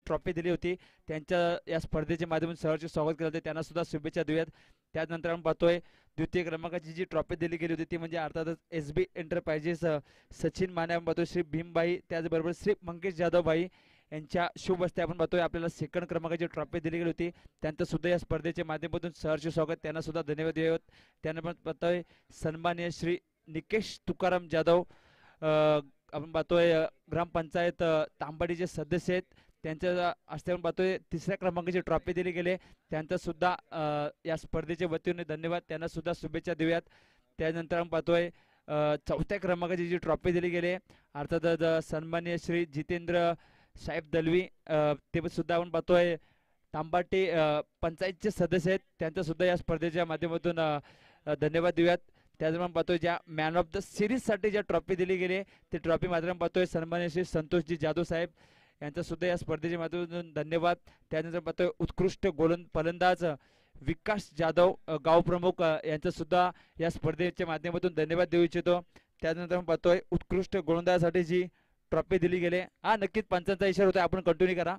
Trophy दिली होती त्यांच्या या स्पर्धेच्या माध्यमातून सहर्ष स्वागत केलं होते, त्यांना सुद्धा शुभेच्छा देऊयात. त्यानंतर आपण पाहतोय द्वितीय क्रमांकाची जी ट्रॉफी दिली गेली होती ती म्हणजे अर्थातच SB एंटरप्राइजेस सचिन माने, आपण पाहतोय श्री भीमबाई, त्याचबरोबर श्री मंगेश जाधवबाई यांच्या शुभ हस्ते आपण पाहतोय आपल्याला सेकंड क्रमांकाची ट्रॉफी दिली गेली होती. त्यांचं सुद्धा या स्पर्धेच्या माध्यमातून सहर्ष स्वागत, त्यांना सुद्धा धन्यवाद देऊयात. त्यानंतर आपण पाहतोय सन्माननीय श्री निकेश तुकाराम जाधव, आपण पाहतोय ग्रामपंचायत तांबाडीचे सदस्य आहेत, त्यांच्या हस्ते आपण पाहतोय तिसऱ्या क्रमांकाची ट्रॉफी दिली गेली, त्यांचं सुद्धा या स्पर्धेच्या वतीने धन्यवाद, त्यांना सुद्धा शुभेच्छा देऊयात. त्यानंतर आपण पाहतोय चौथ्या क्रमांकाची जी ट्रॉफी दिली गेली अर्थातच सन्माननीय श्री जितेंद्र साहेब दलवी, ते सुद्धा आपण पाहतोय तांबाटी पंचायतचे सदस्य आहेत, त्यांचं सुद्धा या स्पर्धेच्या माध्यमातून धन्यवाद देऊयात. त्याचप्रमाणे पाहतोय ज्या मॅन ऑफ द सिरीज साठी ज्या ट्रॉफी दिली गेली ती ट्रॉफी मात्र पाहतोय सन्माननीय श्री संतोषजी जाधव साहेब यांचा सुद्धा या स्पर्धेच्या माध्यमातून धन्यवाद. त्यानंतर पाहतोय उत्कृष्ट फलंदाज विकास जाधव गाव प्रमुख यांचा सुद्धा या स्पर्धेच्या माध्यमातून धन्यवाद देऊ इच्छितो. त्यानंतर पाहतोय उत्कृष्ट गोलंदाजासाठी जी ट्रॉफी दिली गेली, हा नक्कीच पंचांचा इशारा होता, आपण कंटिन्यू करा.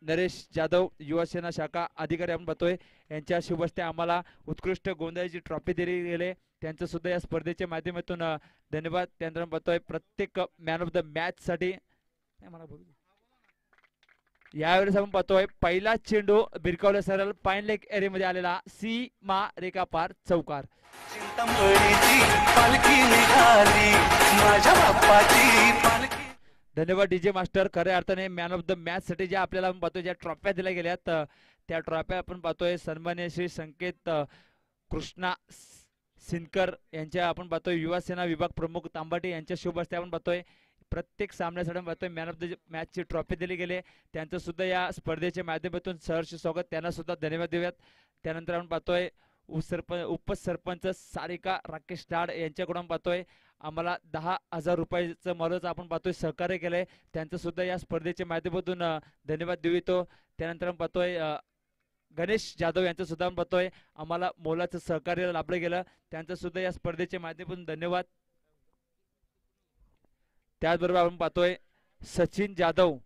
नरेश जाधव युवासेना शाखा अधिकारी आपण पाहतोय यांच्या शुभ हस्ते आम्हाला उत्कृष्ट गोलंदाजीची ट्रॉफी दिली गेली, त्यांचं सुद्धा या स्पर्धेच्या माध्यमातून धन्यवाद. त्यानंतर पाहतोय प्रत्येक मॅन ऑफ द मॅच साठी यावेळेस आपण पाहतोय पहिला चेंडू बिरकावला सरळ पाईन लेक एरियामध्ये आलेला सीमा रेखा पार चौकार. धन्यवाद डीजे मास्टर. खऱ्या अर्थाने मॅन ऑफ द मॅच साठी ज्या आपल्याला आपण पाहतोय ज्या ट्रॉफ्या दिल्या गेल्यात त्या ट्रॉफ्या आपण पाहतोय सन्माननीय श्री संकेत कृष्णा सिनकर यांच्या आपण पाहतोय युवा सेना विभाग प्रमुख तांबाटी यांच्या शुभ हस्ते आपण पाहतोय प्रत्येक सामन्यासाठी पाहतोय मॅन ऑफ द मॅच ची ट्रॉफी दिली गेली, त्यांचं सुद्धा या स्पर्धेच्या माध्यमातून सहर्ष स्वागत, त्यांना सुद्धा धन्यवाद देऊयात. त्यानंतर आपण पाहतोय उपसरपंच सारिका राकेश डाड यांच्याकडून पाहतोय आम्हाला 10,000 रुपयाचं मोलाचं आपण पाहतोय सहकार्य केलंय, त्यांचं सुद्धा या स्पर्धेच्या माध्यमातून धन्यवाद देऊ येतो. त्यानंतर आपण पाहतोय गणेश जाधव यांचं सुद्धा आपण पाहतोय आम्हाला मोलाचं सहकार्य लाभलं गेलं, त्यांचं सुद्धा या स्पर्धेच्या माध्यमातून धन्यवाद. त्याचबरोबर आपण पाहतोय सचिन जाधव,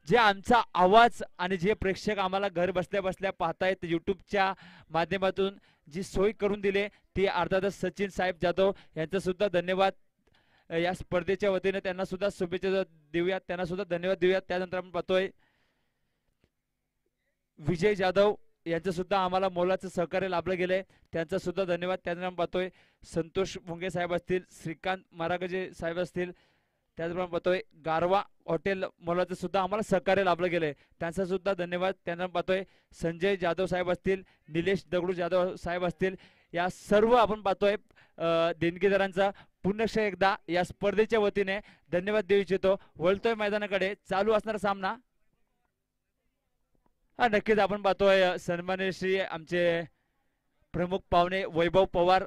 जे आमचा आवाज आणि जे प्रेक्षक आम्हाला घर बसल्या बसल्या पाहतायत युट्यूबच्या माध्यमातून जी सोय करून दिले ती अर्थातच सचिन साहेब जाधव यांचा सुद्धा धन्यवाद. या स्पर्धेच्या वतीने त्यांना सुद्धा शुभेच्छा देऊयात, त्यांना सुद्धा धन्यवाद देऊयात. त्यानंतर आपण पाहतोय विजय जाधव यांचं सुद्धा आम्हाला मोलाचं सहकार्य लाभलं गेलंय, त्यांचा सुद्धा धन्यवाद. त्यानंतर आपण पाहतोय संतोष मुंगे साहेब असतील, श्रीकांत महारागजे साहेब असतील, त्याचप्रमाणे पाहतोय गारवा हॉटेल मोलाचं सुद्धा आम्हाला सहकार्य लाभलं गेलंय, त्यांचा सुद्धा धन्यवाद. त्यानंतर पाहतोय संजय जाधव साहेब असतील, निलेश दगडू जाधव साहेब असतील, या सर्व आपण पाहतोय देणगीदारांचा पुन्हा एकदा या स्पर्धेच्या वतीने धन्यवाद देऊ इच्छितो. वळतोय मैदानाकडे, चालू असणारा सामना हा नक्कीच आपण पाहतोय सन्माननीय श्री आमचे प्रमुख पाहुणे वैभव पवार,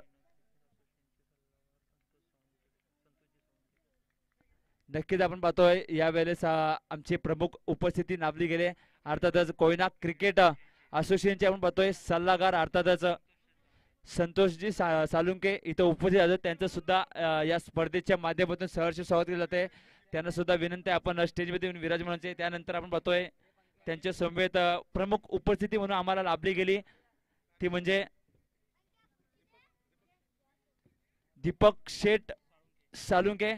नक्कीच आपण पाहतोय यावेळेस आमचे प्रमुख उपस्थिती लाभली गेले, अर्थातच कोयना क्रिकेट असोसिएशनचे आपण पाहतोय सल्लागार अर्थातच संतोषजी सालुंके इथं उपस्थित आहेत, त्यांचं सुद्धा या स्पर्धेच्या माध्यमातून सहर्ष स्वागत केलं जाते, त्यांना सुद्धा विनंती आपण स्टेजमध्ये येऊन विराजमानांचे. त्यानंतर आपण पाहतोय त्यांच्या समवेत प्रमुख उपस्थिती म्हणून आम्हाला लाभली गेली ती म्हणजे दीपक शेठ सालुंके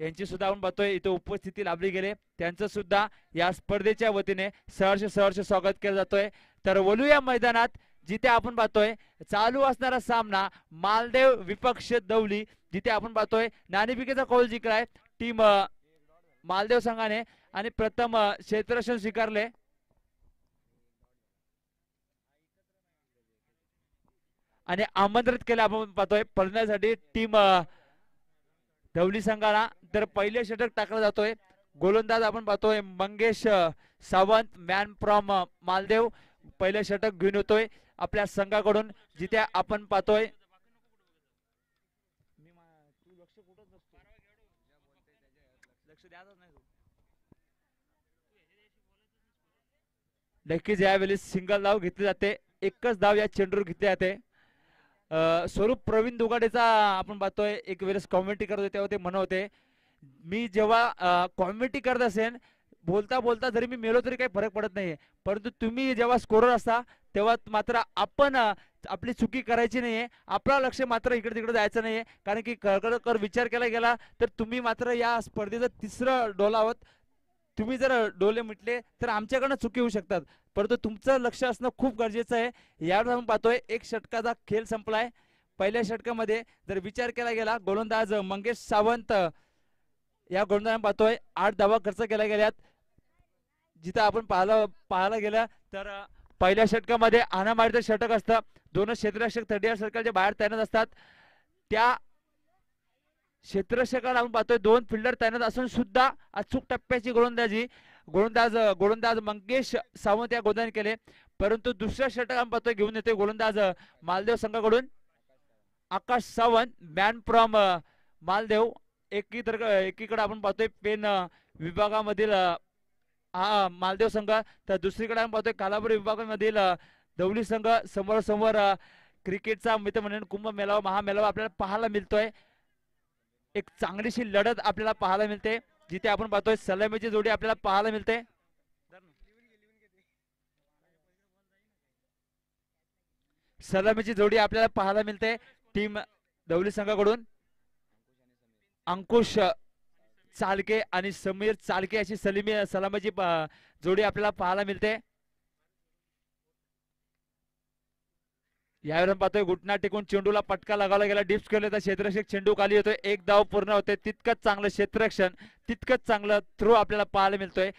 यांची सुद्धा आपण पाहतोय इथं उपस्थिती लाभली गेले, त्यांचं सुद्धा या स्पर्धेच्या वतीने सहर्ष स्वागत केलं जातोय. तर वळूया मैदानात जिथे आपण पाहतोय चालू असणारा सामना मालदेव विपक्ष दौली, जिथे आपण पाहतोय नाणेफेकीचा कौल जिंकलाय टीम मालदेव संघाने आणि प्रथम क्षेत्ररक्षण स्वीकारले आणि आमंत्रित केले आपण पाहतोय पळण्यासाठी टीम दौली संघाला. तर पहिले षटक टाकला जातोय, गोलंदाज आपण पाहतोय मंगेश सावंत मॅन फ्रॉम मालदेव पहिले षटक घेऊन येतोय आपल्या संघाकडून, जिथे आपण पाहतोय नक्कीच यावेळी सिंगल धाव घेतली जाते, एकच धाव या चेंडूवर घेतली जाते. स्वरूप प्रवीण दुगाडेचा आपण पाहतोय एक वेळेस कॉमेंट्री करत होते तेव्हा ते म्हणत होते मी जेव्हा कॉमेंट्री करत असेल बोलता बोलता जरी मी मेलो तरी काही फरक पडत नाहीये, परंतु तुम्ही जेव्हा स्कोरर असता तेव्हा मात्र आपण आपली चुकी करायची नाहीये, आपला लक्ष मात्र इकडे तिकडे जायचं नाहीये. कारण की कर विचार केला गेला तर तुम्ही मात्र या स्पर्धेचं तिसरं डोला आहोत. तुम्ही जर डोले मिटले तर आमच्याकडनं चुकी होऊ शकतात, परंतु तुमचं लक्ष असणं खूप गरजेचं आहे. यावर आपण पाहतोय एक षटकाचा खेळ संपलाय. पहिल्या षटकामध्ये जर विचार केला गेला गोलंदाज मंगेश सावंत या गोलंदाजाने पाहतोय 8 धावा खर्च केल्या गेल्यात. जिथं आपण पाहायला गेलं तर पहिल्या षटकामध्ये हाणामारीचं षटक असतं, दोन क्षेत्ररक्षक 30 सर्कलच्या बाहेर तैनात असतात. त्या क्षेत्ररक्षकाला आपण पाहतोय 2 फिल्डर तैनात असून सुद्धा अचूक टप्प्याची गोलंदाज मंगेश सावंत या गोलंदाजाने केले. परंतु दुसऱ्या षटक आपण पाहतोय घेऊन येतोय गोलंदाज मालदेव संघाकडून आकाश सावंत, मॅन फ्रॉम मालदेव. एकीकडे आपण पाहतोय पेन विभागामधील हा मालदेव संघ, तर दुसरीकडे आपण पाहतोय कालापुरी विभागामधील दौली संघ. समोर समोर क्रिकेटचा मित्र म्हणून कुंभमेळावा महामेळावा आपल्याला पाहायला मिळतोय. एक चांगलीशी लढत आपल्याला पाहायला मिळते, जिथे आपण पाहतोय सलामीची जोडी आपल्याला पाहायला मिळते. सलामीची जोडी आपल्याला पाहायला मिळते टीम दौली संघाकडून. अंकुश चालके आणि समीर चालके अशी सलामीची जोडी आपल्याला पाहायला मिळते. यावर पाहतोय घुटना टिकून चेंडूला पटका लगावला गेला, डिप्स केले तर क्षेत्ररक्षक चेंडू खाली येतोय. एक धाव पूर्ण होते. तितकंच चांगलं क्षेत्ररक्षण, तितकंच चांगलं थ्रो आपल्याला पाहायला मिळतोय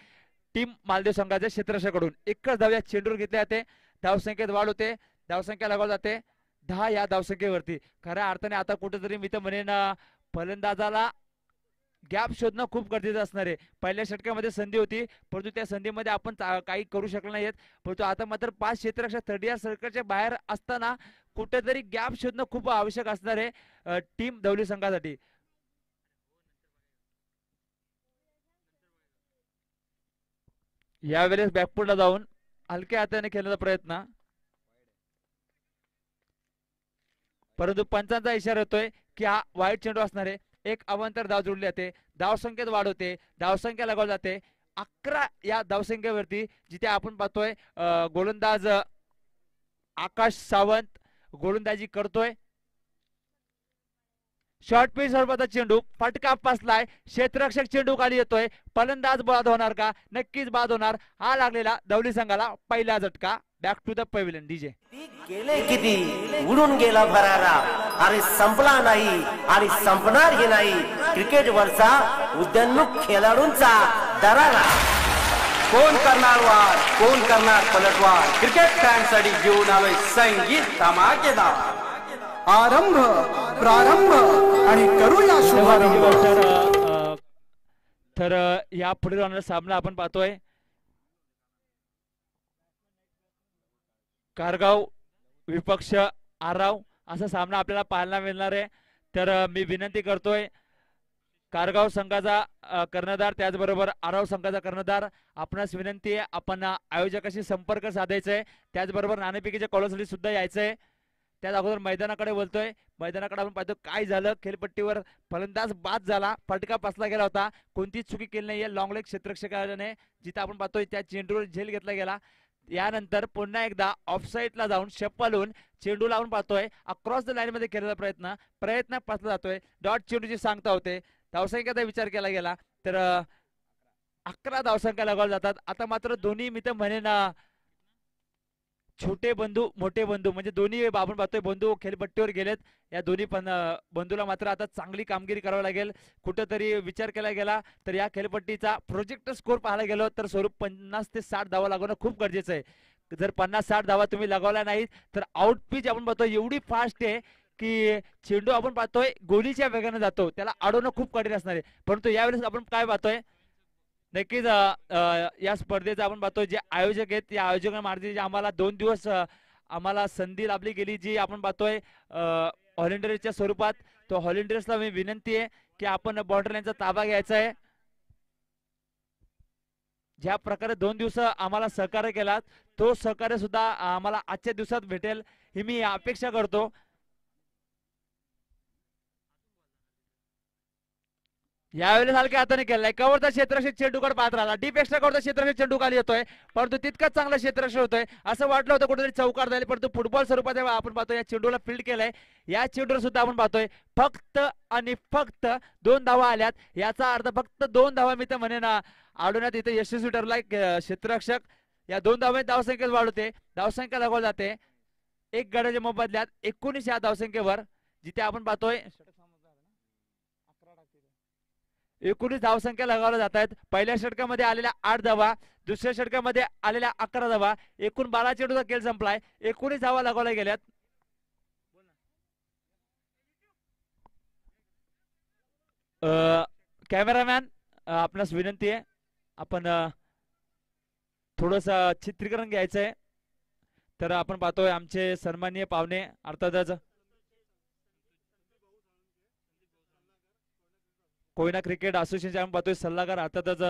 टीम मालदेव संघाच्या क्षेत्ररक्षकाकडून. एकच धाव या चेंडूवर घेतले जाते, धावसंख्येत वाढ होते, धावसंख्या लगावली जाते 10 या धावसंख्येवरती. खऱ्या अर्थाने आता कुठेतरी मी तर म्हणेन फलंदाजाला गॅप शोधणं खूप गरजेचं असणार आहे. पहिल्या षटकामध्ये संधी होती, परंतु त्या संधीमध्ये आपण काही करू शकलो नाहीत. परंतु आता मात्र 5 क्षेत्ररक्षक 30 सर्कलच्या बाहेर असताना कुठेतरी गॅप शोधणं खूप आवश्यक असणार आहे टीम दौली संघासाठी. यावेळेस बॅकफुटला जाऊन हलक्या हाताने खेळण्याचा प्रयत्न, परंतु पंचांचा इशारा येतोय की हा वाईट चेंडू असणार आहे. एक अवांतर धाव जोडली जाते, धावसंख्येत वाढ होते, धावसंख्या लगावली जाते 11 या धावसंख्येवरती. जिथे आपण पाहतोय गोलंदाज आकाश सावंत गोलंदाजी करतोय. शॉर्ट पिच स्वरूपाचा चेंडू फटका पासलाय, क्षेत्ररक्षक चेंडू खाली येतोय, फलंदाज बाद होणार का? नक्कीच बाद होणार. हा लागलेला दौली संघाला पहिला झटका. Back to the pavilion DJ. गेले किती उडून गेला भरारा, अरे संपला नाही आणि संपणार ही नाही क्रिकेट वरचा उद्योन्मुख खेळाडूंचा दरारा. कोण करणार वार, कोण करणार पलटवार, क्रिकेट फॅनसाठी घेऊन आलोय संगीत धमाकेदार. आरंभ प्रारंभ आणि करूया शुभारंभ. तर या पुढील होणारा सामना आपण पाहतोय कारगाव विपक्ष आराव असा सामना आपल्याला पाहायला मिळणार आहे. तर मी विनंती करतोय कारगाव संघाचा कर्णधार त्याचबरोबर आराव संघाचा कर्णधार आपणास विनंती आहे आपण आयोजकाशी संपर्क साधायचा आहे, त्याचबरोबर नाणेफेकीच्या कॉलसाठी सुद्धा यायचं आहे. त्याच अगोदर मैदानाकडे बोलतोय. मैदानाकडे आपण पाहतो काय झालं, खेळपट्टीवर फलंदाज बाद झाला, फटका पासला गेला होता, कोणतीच चुकी केली नाहीये लॉंग लेग क्षेत्ररक्षकाने. जिथे आपण पाहतोय त्या चेंडूवर झेल घेतला गेला. यानंतर पुन्हा एकदा ऑफसाईडला जाऊन शप्पल होऊन चेंडूला आपण पाहतोय अक्रॉस द लाईन मध्ये केलेला प्रयत्न पासला जातोय. डॉट चेंडूची सांगता होते. धावसंख्येचा विचार केला गेला तर 11 धावसंख्या लगावल्या जातात. आता मात्र दोन्ही मी तर म्हणेन छोटे बंधू मोठे बंधू म्हणजे दोन्ही आपण पाहतोय बंधू खेळपट्टीवर गेलेत. या दोन्ही पण बंधूला मात्र आता चांगली कामगिरी करावी लागेल. कुठेतरी विचार केला गेला तर या खेळपट्टीचा प्रोजेक्ट स्कोर पाहायला गेलो तर स्वरूप 50 ते 60 धावा लागवणं खूप गरजेचं आहे. जर 50-60 धावा तुम्ही लगावल्या नाहीत तर आउट पिच आपण पाहतोय एवढी फास्ट आहे की चेंडू आपण पाहतोय गोलीच्या वेगाने जातो, त्याला अडवणं खूप कठीण असणार आहे. परंतु यावेळेस आपण काय पाहतोय नक्कीच या स्पर्धेचा आपण पाहतोय जे आयोजक आहेत त्या आयोजकांमार्फत जे आम्हाला 2 दिवस आम्हाला संधी लाभली गेली जी आपण पाहतोय व्हॉलेंटियर्सच्या स्वरूपात. तो व्हॉलेंटियर्सला मी विनंती आहे की आपण बॉर्डर लाईनचा ताबा घ्यायचा आहे. ज्या प्रकारे 2 दिवस आम्हाला सहकार्य केलात तो सहकार्य सुद्धा आम्हाला आजच्या दिवसात भेटेल ही मी अपेक्षा करतो. यावेळेस हलक्या हाताने केलाय कव्हरचा क्षेत्ररक्षक चेंडूकडे पाहत राहिला डीप एक्स्ट्रा कव्हरचा क्षेत्ररक्षक चेंडू खाली येतोय परंतु तितकाच चांगला क्षेत्ररक्षक होतोय असं वाटलं होतं कुठेतरी चौकार जाईल परंतु फुटबॉल स्वरूपात आपण पाहतोय या चेंडूला फील्ड केलंय या चेंडूवर सुद्धा आपण पाहतोय फक्त आणि फक्त 2 धावा आल्यात याचा अर्थ फक्त 2 धावा मी तर म्हणेन आडवण्यात इथे यशस्वी ठरलाय क्षेत्ररक्षक या 2 धावांनी धावसंख्येत वाढ होते धावसंख्या लागवली जाते एक गड्याच्या मोबदल्यात 19 या धावसंख्येवर जिथे आपण पाहतोय 19 धावसंख्या लगावल्या जात आहेत पहिल्या षटकामध्ये आलेल्या 8 धावा दुसऱ्या षटकामध्ये आलेल्या 11 धावा एकूण 12 चेंडूचा खेळ संपलाय 19 धावा लगावल्या गेल्यात कॅमेरामॅन आपणास विनंती आहे आपण थोडस चित्रीकरण घ्यायचंय तर आपण पाहतोय आमचे सन्माननीय पाहुणे अर्थातच कोयना क्रिकेट असोसिएशन आपण पाहतोय सल्लागार अर्थातच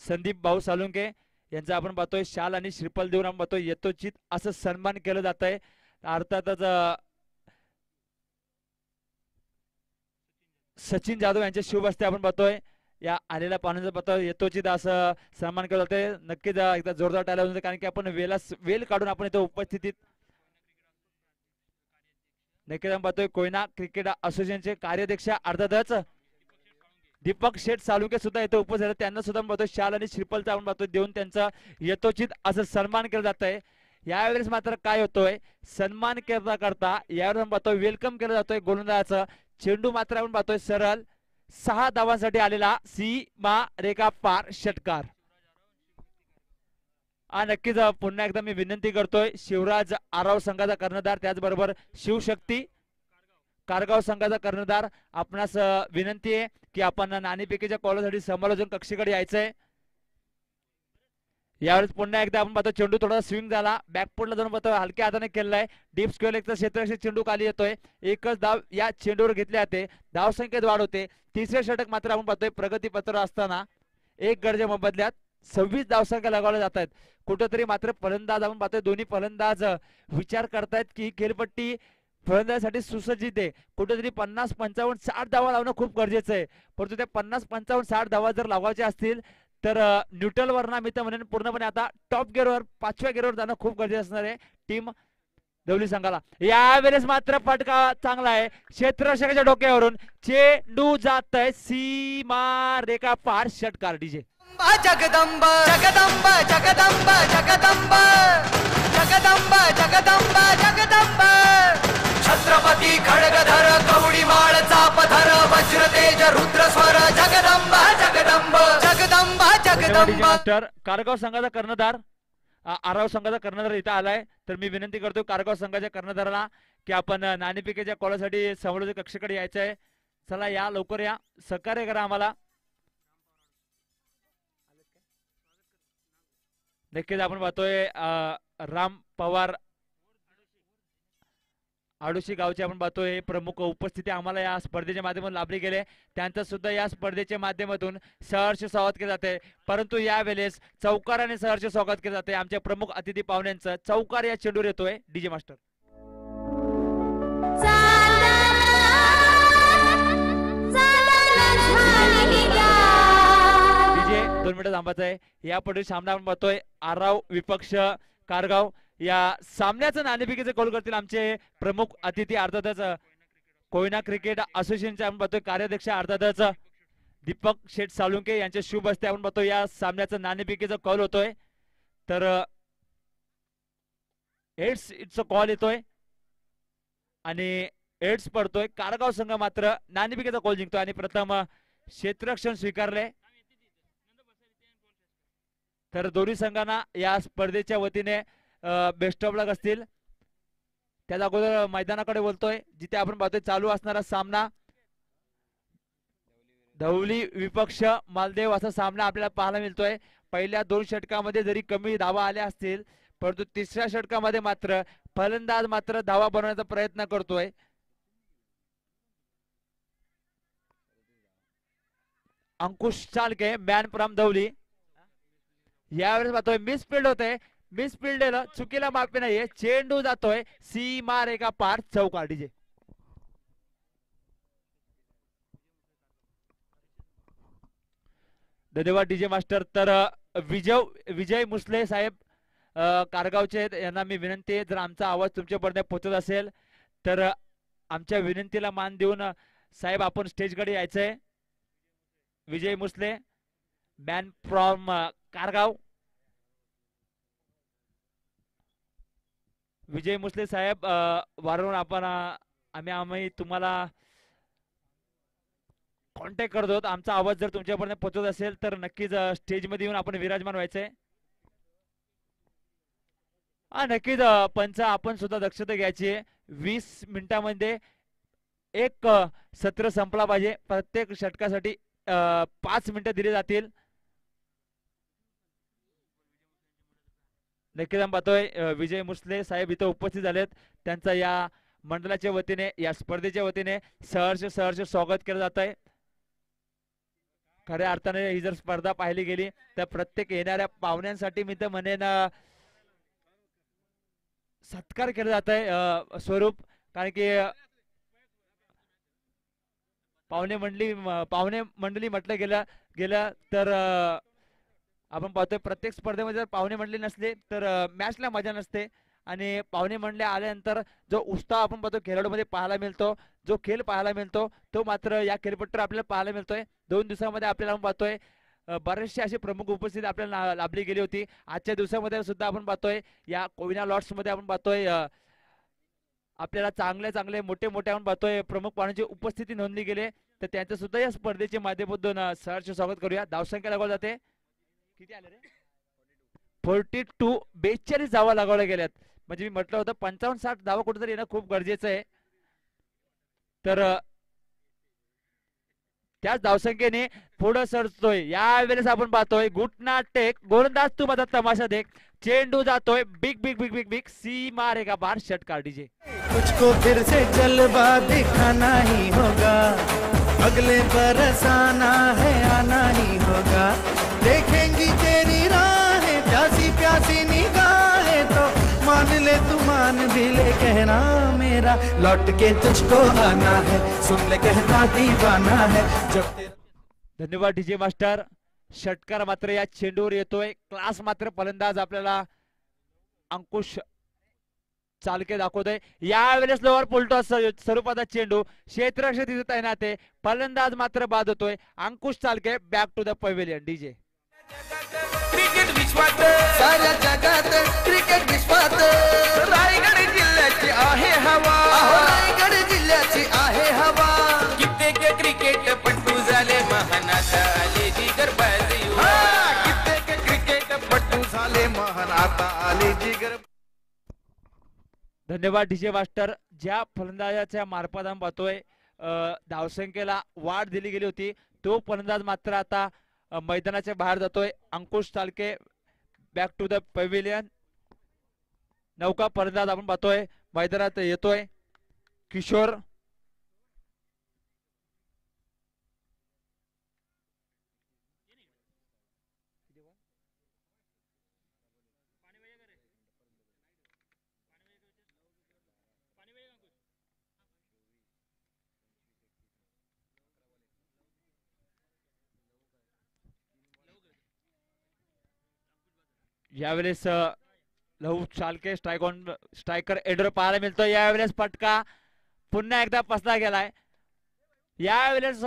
संदीप भाऊ सालुंके यांचा आपण पाहतोय शाल आणि श्रीफल देऊन आपण पाहतोय यथोचित असं सन्मान केलं जात आहे अर्थातच सचिन जाधव यांच्या शुभ हस्ते आपण पाहतोय या आलेल्या पाहुण्यांचा पाहतोय यथोचित असं सन्मान केलं जातंय नक्कीच एकदा जोरदार टाळ्या वाजवून कारण की आपण वेल काढून आपण इथे उपस्थितीत नक्कीच आपण पाहतोय कोयना क्रिकेट असोसिएशनचे कार्याध्यक्ष अर्थातच दीपक शेठ सालुके सुद्धा इथे उपस्थित आहेत त्यांना सुद्धा आपण पाहतोय शाल आणि श्रीफलचा आपण पाहतोय देऊन त्यांचा यथोचित असं सन्मान केलं जात आहे यावेळेस मात्र काय होतोय सन्मान करता करता यावेळेस आपण पाहतोय वेलकम केलं जातोय गोलंदाजाचं चेंडू मात्र आपण पाहतोय सरळ 6 धावांसाठी आलेला सीमा रेखा पार षटकार नक्कीच पुन्हा एकदा मी विनंती करतोय शिवराज आराव संघाचा कर्णधार त्याचबरोबर शिवशक्ती कारगाव संघाचा कर्णधार आपणास विनंती आहे की आपण नाणेफेकीच्या कॉलसाठी समालोचन कक्षेकडे यायचंय यावेळेस पुन्हा एकदा आपण पाहतो चेंडू थोडा स्विंग झाला बॅकफुटला जाऊन पाहतो हलक्या हाताने केलाय डीप स्क्वेअर लेगचा क्षेत्ररक्षक चेंडू खाली येतोय एकच धाव या चेंडूवर घेतले जाते धावसंख्येत वाढ होते तिसरे षटक मात्र आपण पाहतोय प्रगतीपत्र असताना एक गडच्या मोबदल्यात 26 धावसंख्या लगावल्या जात आहेत कुठेतरी मात्र फलंदाज आपण पाहतोय दोन्ही फलंदाज विचार करतायत की खेळपट्टी फलंदाजासाठी सुसज्जित आहे कुठेतरी 50 55 60 धावा लावणं खूप गरजेचं आहे परंतु त्या 50 55 60 धावा जर लावायच्या असतील तर न्यूट्रल वर ना मी तर म्हणेन पूर्णपणे आता टॉप गिअरवर 5व्या गिअरवर जाणं खूप गरजेचं असणार आहे टीम धवली संघाला यावेळेस मात्र फटका चांगला आहे क्षेत्ररक्षकाच्या डोक्यावरून चेंडू जात आहे सीमा रेखा पार षटकार डीजे जगदंब जगदंब जगदंब जगदंब जगदंब जगदंब जगदंब छत्रपती खडगधर कवडी माळ चापधर वज्रतेज रुद्रस्वर जगदंब जगदंब जगदंब जगदंब मास्टर कारगाव संघाचा कर्णधार आराव संघाचा कर्णधार इथं आलाय तर मी विनंती करतो कारगाव संघाच्या कर्णधाराला की आपण नाणेफेकीच्या कॉलसाठी समालोचक कक्षेकडे यायचंय चला या लवकर या सहकार्य करा आम्हाला नक्कीच आपण पाहतोय राम पवार आडोशी गावचे आपण पाहतोय प्रमुख उपस्थिती आम्हाला या स्पर्धेच्या माध्यमातून लाभले गेले त्यांचं सुद्धा या स्पर्धेच्या माध्यमातून सहर्ष स्वागत केले जाते परंतु यावेळेस चौकाराने सहर्ष स्वागत केले जाते आमच्या प्रमुख अतिथी पाहुण्यांचं चौकार या चेंडूवर येतोय डीजे मास्टर डीजे 2 मिनिटं थांबायचं आहे यापुढे सामना आपण पाहतोय आराव विपक्ष कारगाव या सामन्याचं नाणेफेकीचे कॉल करतील आमचे प्रमुख अतिथी अर्थातच कोयना क्रिकेट असोसिएशनचे आपण पाहतोय कार्याध्यक्ष अर्थातच दीपक शेठ सालुंके यांच्या शुभ हस्ते आपण पाहतोय या सामन्याचं नाणेफेकीचा कॉल होतोय तर इट्स कॉल येतोय आणि एड्स पडतोय कारगाव संघ मात्र नाणेफेकीचा कॉल जिंकतोय आणि प्रथम क्षेत्ररक्षण स्वीकारले तर दोन्ही संघांना या स्पर्धेच्या वतीने बेस्ट ऑफ लक असतील त्याच्या अगोदर मैदानाकडे बोलतोय जिथे आपण पाहतोय चालू असणारा सामना धवली विपक्ष मालदेव असा सामना आपल्याला पाहायला मिळतोय पहिल्या 2 षटकामध्ये जरी कमी धावा आल्या असतील परंतु तिसऱ्या षटकामध्ये मात्र फलंदाज मात्र धावा बनवण्याचा प्रयत्न करतोय अंकुश चालके मॅन फ्रॉम धवली यावेळेस पाहतोय मिस फील्ड होते मिस फील्ड चुकीला माफी नाहीये चेंडू जातोय सीमा रेखा पार चौकार डीजे धन्यवाद डीजे मास्टर. तर विजय मुसले साहेब कारगावचे आहेत, यांना मी विनंती आहे, जर आमचा आवाज तुमच्यापर्यंत पोहोचत असेल तर आमच्या विनंतीला मान देऊन साहेब आपण स्टेजकडे यायचंय. विजय मुसले, मॅन फ्रॉम कारगाव. विजय मुसले साहेब, वारंवार आपण आम्ही तुम्हाला कॉन्टॅक्ट करतो. आमचा आवाज जर तुमच्यापर्यंत पोहोचत असेल तर नक्कीच स्टेजमध्ये येऊन आपण विराजमान व्हायचंय. नक्कीच पंच आपण सुद्धा दक्षता घ्यायची आहे. 20 मिनिटांमध्ये एक सत्र संपला पाहिजे. प्रत्येक षटकासाठी 5 मिनिटं दिली जातील. नक्कीच आम्ही पाहतोय विजय मुसले साहेब इथं उपस्थित झालेत. त्यांचा या मंडळाच्या वतीने, या स्पर्धेच्या वतीने सहर्ष स्वागत केलं जात आहे. खऱ्या अर्थाने ही जर स्पर्धा पाहिली गेली तर प्रत्येक येणाऱ्या पाहुण्यांसाठी मी तर म्हणेन सत्कार केला जात आहे स्वरूप. कारण की पाहुणे मंडळी म्हटलं गेलं तर आपण पाहतोय प्रत्येक स्पर्धेमध्ये जर पाहुणे मंडळी नसले तर मॅचला मजा नसते. आणि पाहुणे मंडळी आल्यानंतर जो उत्साह आपण पाहतो खेळाडूमध्ये पाहायला मिळतो, जो खेळ पाहायला मिळतो तो मात्र या खेळपट्टीवर आपल्याला पाहायला मिळतोय. 2 दिवसामध्ये आपल्याला आपण पाहतोय बरेचसे असे प्रमुख उपस्थिती आपल्याला लाभली गेली होती. आजच्या दिवसामध्ये सुद्धा आपण पाहतोय या कोविना लॉट्स मध्ये आपण पाहतोय आपल्याला चांगले मोठे आपण पाहतोय प्रमुख पाहुण्यांची उपस्थिती नोंदली गेली. तर त्यांचं सुद्धा या स्पर्धेच्या माध्यमातून सहर्ष स्वागत करूया. धावसंख्या लागवली जाते. किती आले रे? 42 धावा लागवल्या गेल्यात. म्हणजे मी म्हटलं होतं 55-60 धावा कुठेतरी येणं खूप गरजेचं आहे. तर त्याच धावसंख्येने पुढे सरतोय. यावेळेस आपण पाहतोय घुटना टेक, गोलंदाज तू माझा तमाशा देख, चेंडू जातोय बिग सी मारेगा बार. षटकार डीजे. तुझको फिर से जलवा दिखाना ही होगा, अगले बरस आना है आना ही होगा, देखेंगी तेरी राहें प्यासी प्यासी निगाहें तो मान ले तू मान भी ले कहना मेरा, लौट के तुझको आना है, सुन ले कहता दीवाना है जब तेरा. धन्यवाद डीजे मास्टर. षटकार मात्र या चेंडूवर येतोय. क्लास मात्र फलंदाज आपल्याला अंकुश चालके दाखवतोय. यावेळेस लोअर पुलटॉस स्वरूपाचा चेंडू क्षेत्ररक्षक तिथे तैनात आहे. फलंदाज मात्र बाद होतोय. Ankush Chalke back to the pavilion. DJ. Cricket विश्वात, साऱ्या जगात क्रिकेट विश्वात रायगड जिल्ह्याची आहे हवा, रायगड जिल्ह्याची आहे हवा. कित्येक क्रिकेट पट्टू झाले महान, आता आले जिगर बाजी. कित्येक क्रिकेट पट्टू झाले महान, आता आले जिगर. धन्यवाद डीजे मास्टर. ज्या फलंदाजाच्या मार्फत आपण पाहतोय धावसंख्येला वाढ दिली गेली होती तो फलंदाज मात्र आता मैदानाच्या बाहेर जातोय. अंकुश Chalke back to the pavilion. नौका फलंदाज आपण पाहतोय मैदानात येतोय. किशोर. यावेळेस लहू चालके स्ट्रायकर एंडर पाहायला मिळतो. यावेळेस फटका पुन्हा एकदा फसला गेलाय. यावेळेस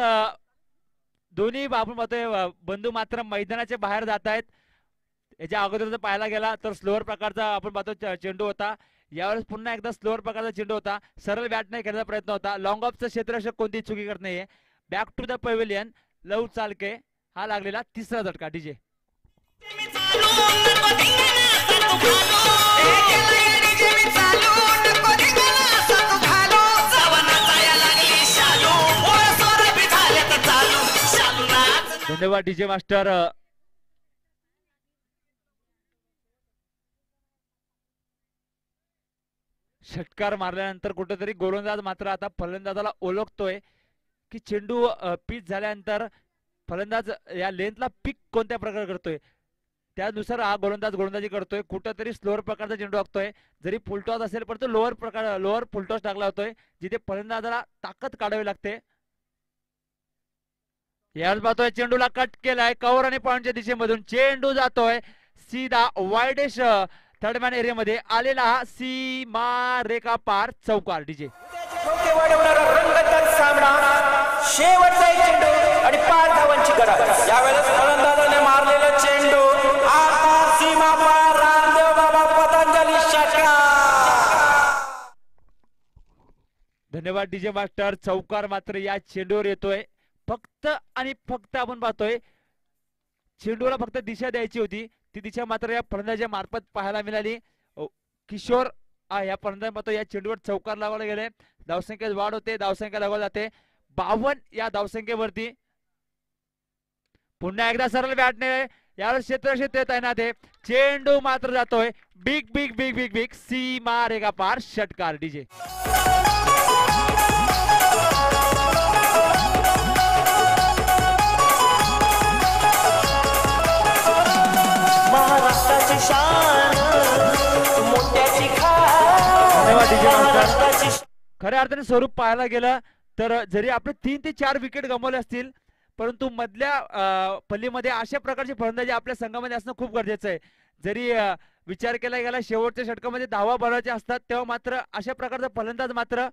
दोन्ही आपण पाहतोय बंधू मात्र मैदानाच्या बाहेर जात आहेत. याच्या अगोदर जर पाहायला गेला तर स्लोअर प्रकारचा आपण पाहतो चेंडू होता. यावेळेस पुन्हा एकदा स्लोअर प्रकारचा चेंडू होता. सरळ बॅट नाही खेळण्याचा प्रयत्न होता. लॉंग ऑफचं क्षेत्ररक्षक कोणती चुकी करत नाहीये. Back to the pavilion. Lahu Chalke हा लागलेला तिसरा झटका. डीजे. धन्यवाद डीजे मास्टर. षटकार मारल्यानंतर कुठेतरी गोलंदाज मात्र आता फलंदाजाला ओळखतोय की चेंडू पिच झाल्यानंतर फलंदाज या लेंथला पिक कोणत्या प्रकारे करतोय त्यानुसार हा गोलंदाजी करतोय. कुठेतरी स्लोअर प्रकारचा चेंडू टाकतोय. जरी फुलटॉस असेल पण तो लोअर फुलटॉस टाकला होतोय जिथे फलंदाजाला ताकद काढावी लागते. याच पाहतोय चेंडूला कट केलाय कव्हर आणि पॉइंटच्या दिशेमधून चेंडू जातोय सीधा वाईडेश थर्डमॅन एरियामध्ये आलेला हा सीमा रेखा पार चौकार डीजे ठोके वाढवणारा रंगतदार सामना शेवटचा एक चेंडू आणि 5 धावांची गरज यावेळेस फलंदाजाने मारलेला चेंडू आता सीमा पार रामदेव बाबा पतंजली षटकार. धन्यवाद डीजे मास्टर. चौकार मात्र या चेंडूवर येतोय. फक्त आणि फक्त आपण पाहतोय चेंडूला फक्त दिशा द्यायची होती ती दिशा मात्र या फलंदाजा मार्फत पाहायला मिळाली. किशोर या फलंदाज पाहतो या चेंडूवर चौकार लावला गेले. धावसंख्येत वाढ होते धावसंख्या लागवली जाते 52 या धावसंख्येवरती. पुन्हा एकदा सरळ बॅटने यावेळेस क्षेत्र तैनात आहे. चेंडू मात्र जातोय big big big big big सीमा रेखा पार षटकार डीजे. महाराष्ट्राची शान मोठ्याची खऱ्या अर्थाने स्वरूप पाहायला गेलं तर जरी आपले 3 ते 4 विकेट गमावले असतील परंतु मधल्या पल्लीमध्ये अशा प्रकारचे फलंदाजी आपल्या संघामध्ये असणं खूप गरजेचं आहे. जरी विचार केला गेला शेवटच्या षटकामध्ये धावा बनवायच्या असतात तेव्हा मात्र अशा प्रकारचा फलंदाज मात्र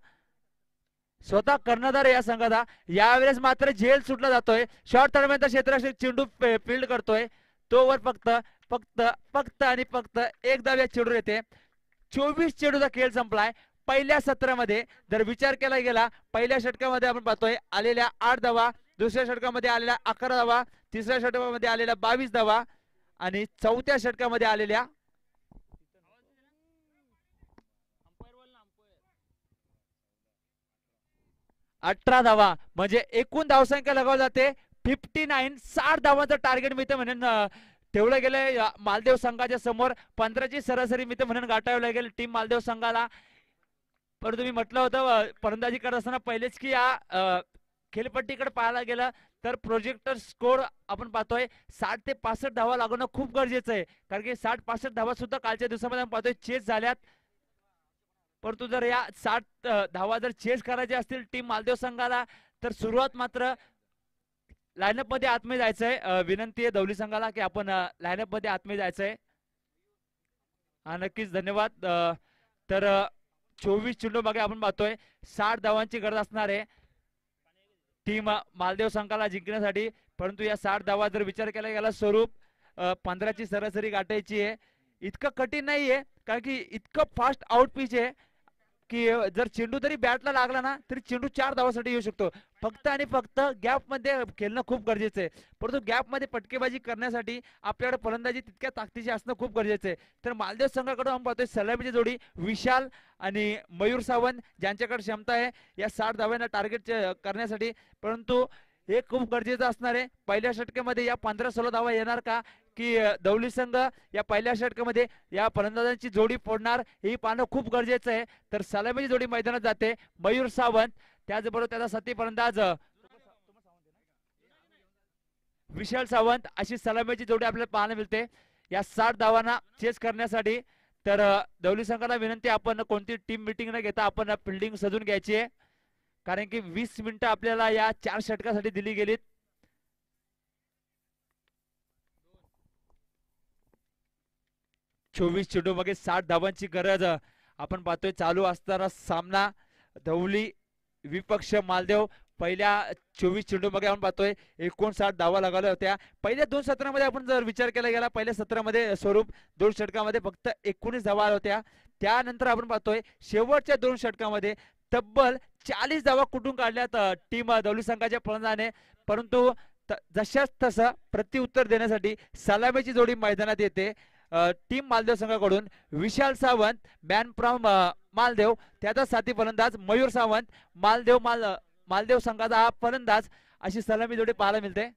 स्वतः कर्णधार या संघाचा. यावेळेस मात्र झेल सुटला जातोय. शॉर्ट थर्डमॅनचा क्षेत्र चेंडू फील्ड करतोय तोवर फक्त फक्त फक्त आणि फक्त एक धाव या चेंडूवर येते. 24 चेंडूचा खेळ संपलाय. पहिल्या सत्रामध्ये जर विचार केला गेला पहिल्या षटकामध्ये आपण पाहतोय आलेल्या 8 धावा, दुसऱ्या षटकामध्ये आलेल्या 11 धावा, तिसऱ्या षटकामध्ये आलेल्या 22 धावा आणि चौथ्या षटकामध्ये आलेल्या 18 धावा. म्हणजे एकूण धावसंख्या लगावली जाते 59. 60 धावांचं टार्गेट मिळतं म्हणून ठेवलं गेलंय मालदेव संघाच्या समोर. 15ची सरासरी मिळतं म्हणून गाठावलं गेलं टीम मालदेव संघाला. परंतु मी म्हटलं होतं फलंदाजी करत असताना पहिलेच की या खेळपट्टीकडे पाहायला गेलं तर प्रोजेक्टर स्कोर आपण पाहतोय 60 ते 65 धावा लागणं खूप गरजेचं आहे. कारण की 60-65 धावा सुद्धा कालच्या दिवसामध्ये आपण पाहतोय चेस झाल्यात. परंतु जर या 60 धावा जर चेस करायचे असतील टीम मालदेव संघाला तर सुरुवात मात्र लाईनअप मध्ये आतमध्ये जायचंय. विनंती आहे दौली संघाला की आपण लाईनअप मध्ये आतमध्ये जायचंय. हा नक्कीच धन्यवाद. तर 24 चेंडू मागे आपण पाहतोय 60 धावांची गरज असणार आहे टीम मालदेव संघाला जिंकण्यासाठी. परंतु या 60 धावा जर विचार केला गेला स्वरूप 15ची सरासरी गाठायची आहे. इतकं कठीण नाहीये कारण की इतकं फास्ट आउट पिच आहे की जर चेंडू तरी बॅटला लागला ना तरी चेंडू 4 धावासाठी येऊ शकतो. फक्त आणि फक्त गॅप मध्ये खेळणं खूप गरजेचं आहे. परंतु गॅप मध्ये पटकेबाजी करण्यासाठी आपल्याकडे फलंदाजी तितक्या ताकदीची असणं खूप गरजेचं आहे. तर मालदेव संघाकडून आपण पाहतोय सलामीची जोडी विशाल आणि मयूर सावंत ज्यांच्याकडे क्षमता आहे या 60 धाव्यांना टार्गेट करण्यासाठी. परंतु हे खूप गरजेचं असणार आहे. पहिल्या षटकामध्ये या 15-16 धावा येणार का की दौली संघ या पहिल्या षटकामध्ये या फलंदाजांची जोडी फोडणार हे पाहणं खूप गरजेचं आहे. तर सलामीची जोडी मैदानात जाते मयूर सावंत त्याचबरोबर त्याचा साथी फलंदाज विशाल सावंत अशी सलामीची जोडी आपल्याला पाहायला मिळते या 60 धावांना चेस करण्यासाठी. तर दौली संघाला विनंती आपण कोणती टीम मिटिंग न घेता आपण फिल्डिंग सजून घ्यायची आहे कारण की 20 मिनिटं आपल्याला या 4 षटकासाठी दिली गेलीत. चोवीस चेंडू मागे 60 धावांची गरज आपण पाहतोय. चालू असणारा सामना धवली विपक्ष मालदेव. पहिल्या 24 चेंडू मागे आपण पाहतोय 59 धावा लागल्या होत्या. पहिल्या 2 सत्रामध्ये आपण जर विचार केला गेला पहिल्या सत्रामध्ये स्वरूप 2 षटकामध्ये फक्त 19 धावा आल्या होत्या. त्यानंतर आपण पाहतोय शेवटच्या 2 षटकामध्ये तब्बल 40 धावा कुठून काढल्यात टीम दौली संघाच्या फलंदाजाने. परंतु जशाच तसं प्रत्युत्तर देण्यासाठी सलामीची जोडी मैदानात येते टीम मालदेव संघाकडून. विशाल सावंत मॅन फ्रॉम मालदेव त्याचा साथी फलंदाज मयूर सावंत मालदेव संघाचा हा फलंदाज अशी सलामी जोडी पाहायला मिळते.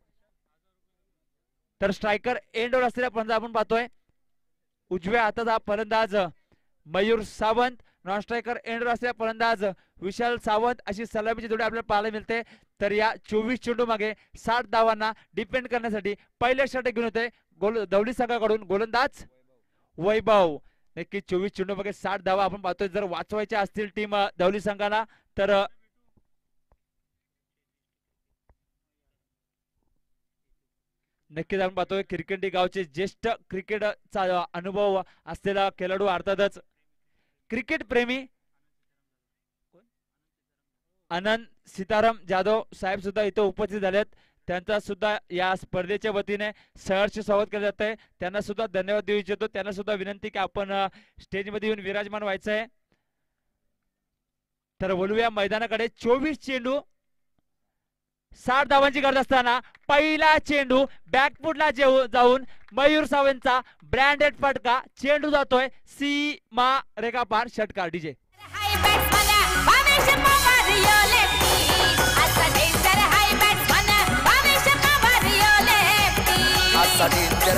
तर स्ट्रायकर एंडवर असलेला फलंदाज आपण पाहतोय उजव्या हाताचा फलंदाज मयूर सावंत. नॉन स्ट्रायकर एंडवर असलेला फलंदाज विशाल सावंत अशी सलामीची जोडी आपल्याला पाहायला मिळते. तर या 24 चेंडू मागे 60 धावांना डिपेंड करण्यासाठी पहिल्या षटक घेऊन होते दौली संघाकडून गोलंदाज वैभव. नक्की 24 चेंडू मागे 60 धावा आपण पाहतोय. जर वाचवायच्या असतील टीम दौली संघाला तर नक्कीच आपण पाहतोय किरकंडी गावचे ज्येष्ठ क्रिकेटचा अनुभव असलेला खेळाडू अर्थातच क्रिकेट प्रेमी आनंद सीताराम जाधव साहेब सुद्धा इथे उपस्थित झालेत. त्यांचा सुद्धा या स्पर्धेच्या वतीने सहर्ष स्वागत केलं जात आहे. त्यांना सुद्धा धन्यवाद देऊ इच्छितो. त्यांना सुद्धा विनंती की आपण स्टेजमध्ये येऊन विराजमान व्हायचं आहे. तर बोलूया मैदानाकडे. 24 चेंडू 60 धावांची गरज असताना पहिला चेंडू बॅकफुटला जाऊन मयूर सावंतचा ब्रँडेड फटका. चेंडू जातोय सीमा रेखा पार. षटकार डीजे.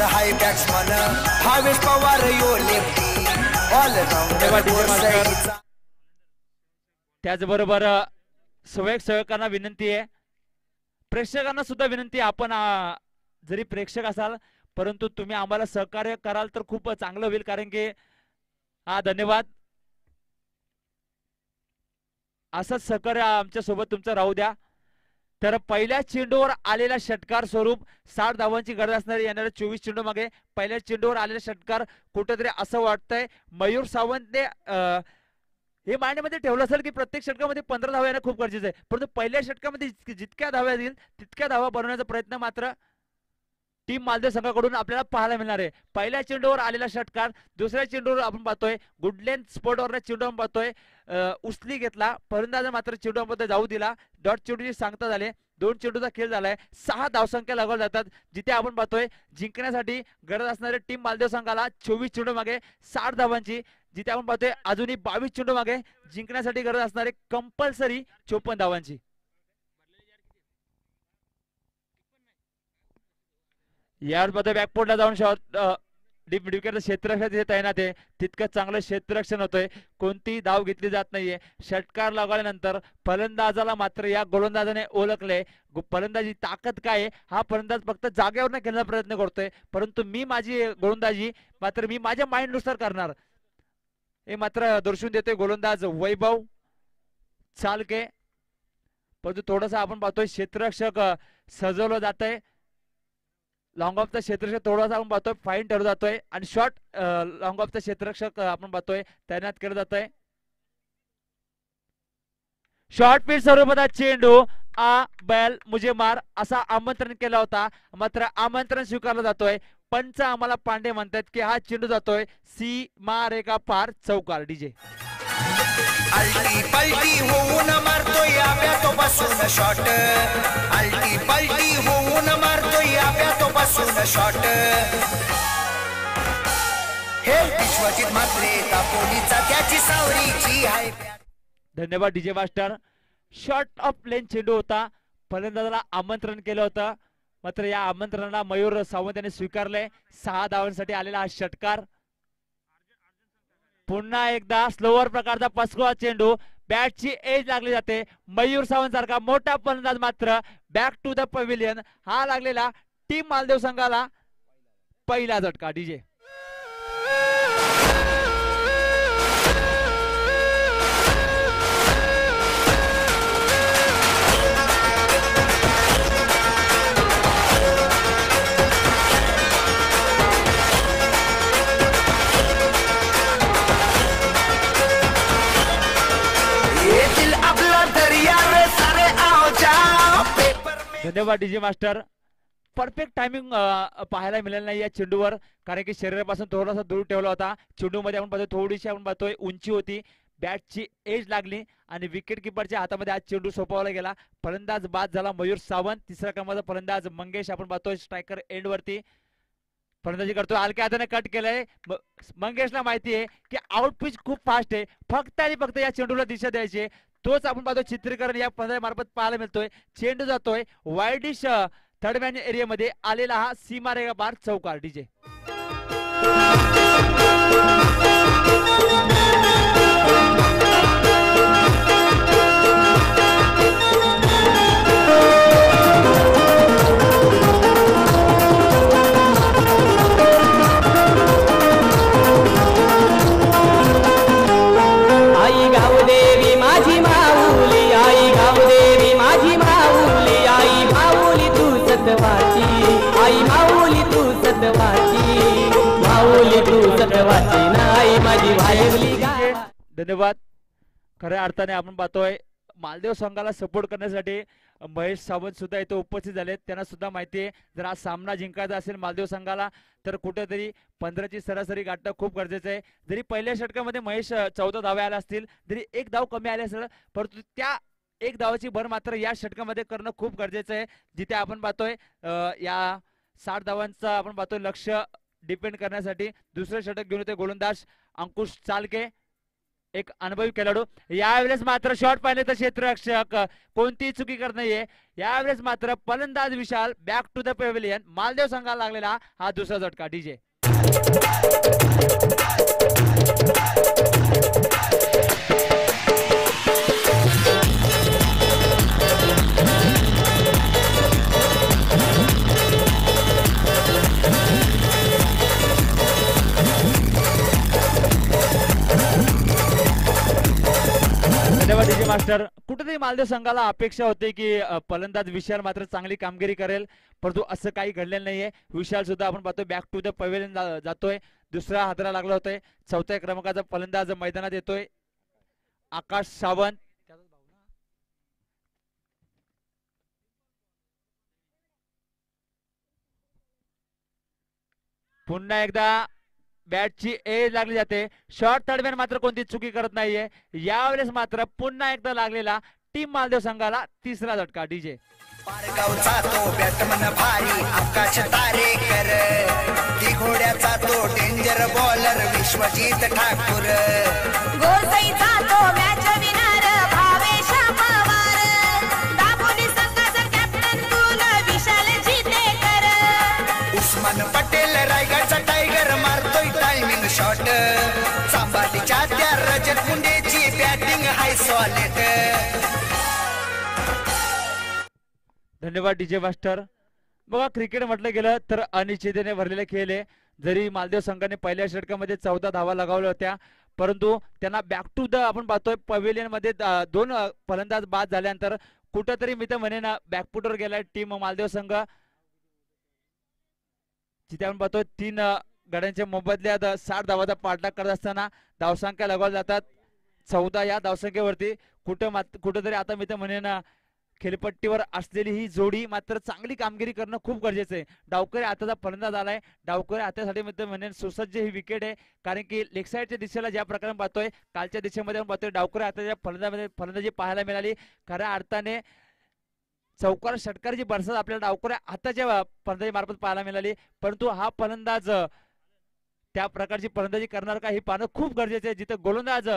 हाय बॅट्समन भावेश पवार यो लेफ्टी ऑलराऊंडर. त्याचबरोबर सहकांना विनंती आहे, प्रेक्षकांना सुद्धा विनंती आहे, आपण जरी प्रेक्षक असाल परंतु तुम्ही आम्हाला सहकार्य कराल तर खूप चांगलं होईल. कारण की धन्यवाद. असंच सहकार्य आमच्या सोबत तुमचं राहू द्या. तर पहिल्या चेंडूवर आलेला षटकार स्वरूप 60 धावांची गरज असणारी येणाऱ्या 24 चेंडू मागे पहिल्या चेंडूवर आलेला षटकार कुठेतरी असं वाटतंय मयूर सावंतने हे मांडीमध्ये ठेवलं असेल की प्रत्येक षटकामध्ये 15 धावा येणं खूप गरजेचं आहे. परंतु पहिल्या षटकामध्ये जितक्या धावा येईल तितक्या धावा बनवण्याचा प्रयत्न मात्र टीम मालदेव संघाकडून आपल्याला पाहायला मिळणार आहे. पहिल्या चेंडूवर आलेला षटकार. दुसऱ्या चेंडूवर आपण पाहतोय गुडलेन स्पोर्टवर चेंडू आपण पाहतोय उचली घेतला. फलंदाज मात्र चेंडूमध्ये जाऊ दिला. डॉट चेंडूची सांगता झाले. 2 चेंडूचा खेळ झालाय. 6 धावसंख्या लागवल्या जातात. जिथे आपण पाहतोय जिंकण्यासाठी गरज असणारे टीम मालदेव संघाला 24 चेंडू मागे 60 धावांची. जिथे आपण पाहतोय अजूनही 22 चेंडू मागे जिंकण्यासाठी गरज असणारे कंपल्सरी 54 धावांची. यावर पाहतोय बॅकपोर्टला जाऊन शॉट विकेटचं क्षेत्ररक्षण तिथे तैनात आहे. तितकं चांगलं क्षेत्ररक्षण होतंय. कोणतीही धाव घेतली जात नाहीये. षटकार लागल्यानंतर फलंदाजाला मात्र या गोलंदाजाने ओळखले. फलंदाजी ताकद काय हा फलंदाज फक्त जागेवर खेळण्याचा प्रयत्न करतोय. परंतु मी माझी गोलंदाजी मात्र मी माझ्या माइंड नुसार करणार हे मात्र दर्शवून देतोय गोलंदाज वैभव चालके. परंतु थोडंसं आपण पाहतोय क्षेत्ररक्षक सजवलं जात आहे. लॉंग ऑफचा क्षेत्ररक्षक थोडासा आपण पाहतोय फाईन ठरवला जातोय आणि शॉर्ट लॉंग ऑफचा क्षेत्ररक्षक आपण पाहतोय तैनात केलं जात आहे. शॉर्ट पिच स्वरूपाचा चेंडू बैल मुझे मार असा आमंत्रण केला होता. मात्र आमंत्रण स्वीकारलं जातोय. पंच आम्हाला पांडे म्हणतात की हा चेंडू जातोय सीमा रेखा पार. चौकार डीजे. अल्टी पलटी होऊन मारतोय आब्या तो बसून शॉट. अल्टी पलटी होऊन मारतोय आब्या तो बसून शॉट. हे विश्वजित मात्रे तापोलीचा त्याची सावरीची आहे. धन्यवाद डीजे मास्टर. शॉर्ट ऑफ लेन चेंडू होता. फलंदाजाला आमंत्रण केलं होतं मात्र या आमंत्रणाला मयूर सावंत यांनी स्वीकारले. 6 धावांसाठी आलेला हा षटकार. पुन्हा एकदा स्लोअर प्रकारचा पसकवा चेंडू. बॅटची एज लागली जाते. मयूर सावंत सारखा मोठा फलंदाज मात्र बॅक टू द पवेलियन. हा लागलेला टीम मालदेव संघाला पहिला झटका डीजे. धन्यवाद डीजे मास्टर. परफेक्ट टायमिंग पाहायला मिळालं नाही या चेंडूवर. कारण की शरीरापासून थोडासा दूर ठेवला होता. चेंडूमध्ये आपण पाहतोय थोडीशी आपण पाहतोय उंची होती. बॅटची एज लागली आणि विकेट किपरच्या हातामध्ये आज चेंडू सोपवला गेला. फलंदाज बाद झाला मयूर सावंत. तिसऱ्या क्रमांकाचा फलंदाज मंगेश आपण पाहतोय स्ट्रायकर एंड वरती फलंदाजी करतोय. हलक्या हाताने कट केलंय. मंगेशला माहिती आहे की आउट पिच खूप फास्ट आहे. फक्त आणि फक्त या चेंडूला दिशा द्यायची. तोच आपण पाहतो चित्रीकरण या फलंदाजी मार्फत पाहायला मिळतोय. चेंडू जातोय वाईडिश थर्ड मॅन एरियामध्ये आलेला हा सीमा रेखा पार. चौकार डीजे. आई गावदेवी माझी माऊली. आई गावदेवी माझी माऊली. आई माऊली तू सतवाची. आई माऊली परवाची नाही माझी भायवली गावा. धन्यवाद. खऱ्या अर्थाने आपण पाहतोय मालदेव संघाला सपोर्ट करण्यासाठी महेश सावंत सुद्धा इथे उपस्थित झाले. त्यांना सुद्धा माहिती आहे जर हा सामना जिंकायचा असेल मालदेव संघाला तर कुठेतरी 15ची सरासरी गाठणं खूप गरजेचं आहे. जरी पहिल्या षटकामध्ये महेश 14 धावे आले असतील जरी एक धाव कमी आले असेल परंतु त्या एक धावाची भर मात्र या षटकामध्ये करणं खूप गरजेचं आहे. जिथे आपण पाहतोय या 60 धावांचा आपण पाहतोय लक्ष डिपेंड करण्यासाठी दुसरं षटक घेऊन येते गोलंदाज अंकुश चालके, एक अनुभवी खेळाडू. यावेळेस मात्र शॉट पाहिले तर क्षेत्ररक्षक कोणतीही चुकी करत नाहीये. यावेळेस मात्र फलंदाज विशाल back to the pavilion. Maldev संघाला लागलेला हा दुसरा झटका. DJ DJ master. कुठेतरी मालदेव संघाला अपेक्षा होती की फलंदाज विशाल मात्र चांगली कामगिरी करेल परंतु असं काही घडलेलं नाहीये. विशाल सुद्धा आपण पाहतोय बॅक टू द पवेलियन जातोय. दुसरा हादरा लागला होतोय. चौथ्या क्रमांकाचा फलंदाज मैदानात येतोय आकाश सावंत. पुन्हा एकदा बॅटची एज लागली जाते. शॉर्ट थर्डमॅन मात्र कोणती चुकी करत नाहीये. यावेळेस मात्र पुन्हा एकदा लागलेला टीम मालदेव संघाला तिसरा झटका. डीजे पारगावचा तो बॅटमन भारी आकाश तारेकर, ती घोड्याचा तो डेंजर बॉलर विश्वजित ठाकूर, गोसाईचा तो मॅच विनर भावेश पवार, दापोली संघाचा कॅप्टन कुल विशाल जितेकर, उस्मान पटेल रायगडचा टायगर मारतोय टायमिंग शॉट, सांभालीच्या त्या रजत मुंडेची बॅटिंग हाय सॉलिड. धन्यवाद डीजे मास्टर. बघा क्रिकेट म्हटलं गेलं तर अनिश्चिततेने भरलेले खेळ आहे. जरी मालदेव संघाने पहिल्या षटकामध्ये 14 धावा लगावल्या होत्या परंतु त्यांना बॅक टू द आपण पाहतोय पवेलियन मध्ये 2 फलंदाज बाद झाल्यानंतर कुठेतरी मी तर म्हणेन बॅकफुटवर गेलाय टीम मालदेव संघ. जिथे आपण पाहतोय 3 गड्यांच्या मोबदल्यात 60 धावाचा पाठलाग करत असताना धावसंख्या लगावल्या जातात 14. या धावसंख्येवरती कुठेतरी आता मी तर म्हणेन खेळपट्टीवर असलेली ही जोडी मात्र चांगली कामगिरी करणं खूप गरजेचं आहे. डावकरे आताचा फलंदाज आलाय. डावकरे आतासाठी मी म्हणेन सुसज्ज ही विकेट आहे कारण की लेग साईडच्या दिशेला ज्या प्रकारे पाहतोय कालच्या दिशेमध्ये आपण पाहतोय डावकरे आताच्या फलंदाजी पाहायला मिळाली. खऱ्या अर्थाने चौकार षटकाराची बरसात आपल्याला डावकरे आताच्या फलंदाजी मार्फत पाहायला मिळाली परंतु हा फलंदाज त्या प्रकारची फलंदाजी करणार का हे पाहणं खूप गरजेचं आहे. जिथे गोलंदाज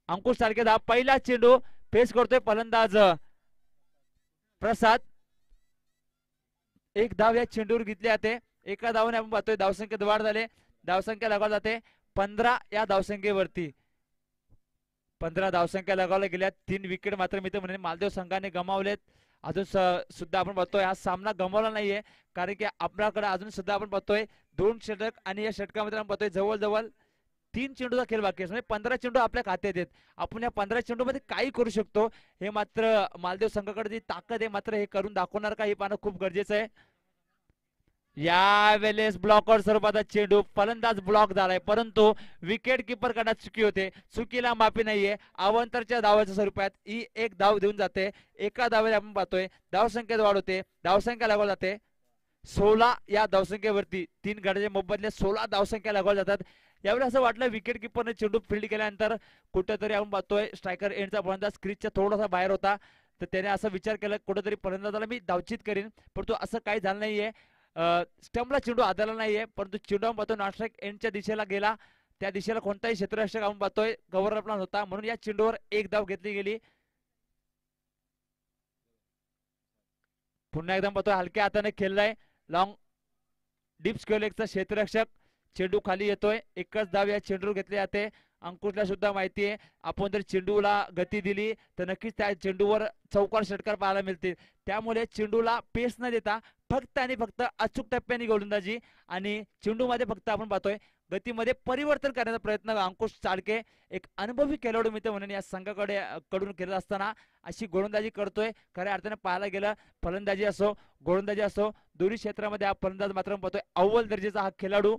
अंकुश सारखे हा पहिला चेंडू फेस करतोय फलंदाज प्रसाद. एक धाव या चेंडूवर घेतली जाते. एका धावाने आपण पाहतोय धावसंख्येत वाढ झाले. धावसंख्या लगावली जाते 15. या धावसंख्येवरती 15 धावसंख्या लगावल्या गेल्या. 3 विकेट मात्र मी तर म्हणेन मालदेव संघाने गमावलेत. अजून सुद्धा आपण पाहतोय हा सामना गमावला नाहीये कारण की आपल्याकडे अजून सुद्धा आपण पाहतोय 2 षटक आणि या षटकामध्ये आपण पाहतोय जवळजवळ 3 चेंडूचा खेळ बाकी आहे. म्हणजे 15 चेंडू आपल्या खात्यात आहेत. आपण या 15 चेंडू मध्ये काही करू शकतो हे मात्र मालदेव संघाकडे जी ताकद आहे मात्र हे करून दाखवणार का हे पाहणं खूप गरजेचं आहे. यावेळेस ब्लॉकर स्वरूपाचा चेंडू फलंदाज ब्लॉक झालाय परंतु विकेट किपर कडे चुकी होते. चुकीला माफी नाहीये. अवंतरच्या धावाच्या स्वरूपात ही एक धाव देऊन जाते. एका धावेला आपण पाहतोय धावसंख्येत वाढ होते. धावसंख्या लागवली जाते 16. या धावसंख्येवरती 3 गड्याच्या मोबदल्यात 16 धावसंख्या लागवल्या जातात. यावेळी असं वाटलं विकेट किपरने चेंडू फील्ड केल्यानंतर कुठेतरी आपण पाहतोय स्ट्रायकर एंडचा फलंदाज क्रीजच्या थोडासा बाहेर होता तर त्याने असा विचार केला कुठेतरी फलंदाजाला मी धावचित करीन परंतु असं काही झालं नाहीये. स्टंपला चेंडू आदळला नाहीये परंतु चेंडू आपण पाहतोय नॉन स्ट्राईक एंडच्या दिशेला गेला. त्या दिशेला कोणताही क्षेत्ररक्षक आपण पाहतोय गव्हर्नर प्लान होता म्हणून या चेंडूवर एक धाव घेतली गेली. पुन्हा एकदम पाहतोय हलक्या हाताने खेळलाय लॉंग डीप स्क्वेअर क्षेत्ररक्षक. चेंडू खाली येतोय. एकच धाव या चेंडूवर घेतली जाते. अंकुशला सुद्धा माहिती आहे आपण जर चेंडूला गती दिली तर नक्कीच त्या चेंडूवर चौकार षटकार पाहायला मिळतील. त्यामुळे चेंडूला पेस न देता फक्त आणि फक्त अचूक टप्प्याने गोलंदाजी आणि चेंडू मध्ये फक्त आपण पाहतोय गतीमध्ये परिवर्तन करण्याचा प्रयत्न अंकुश चाळके एक अनुभवी खेळाडू मी तर म्हणून या संघाकडे कडून केला असताना अशी गोलंदाजी करतोय. खऱ्या अर्थाने पाहायला गेलं फलंदाजी असो गोलंदाजी असो दोन्ही क्षेत्रामध्ये हा फलंदाज मात्र पाहतोय अव्वल दर्जाचा हा खेळाडू.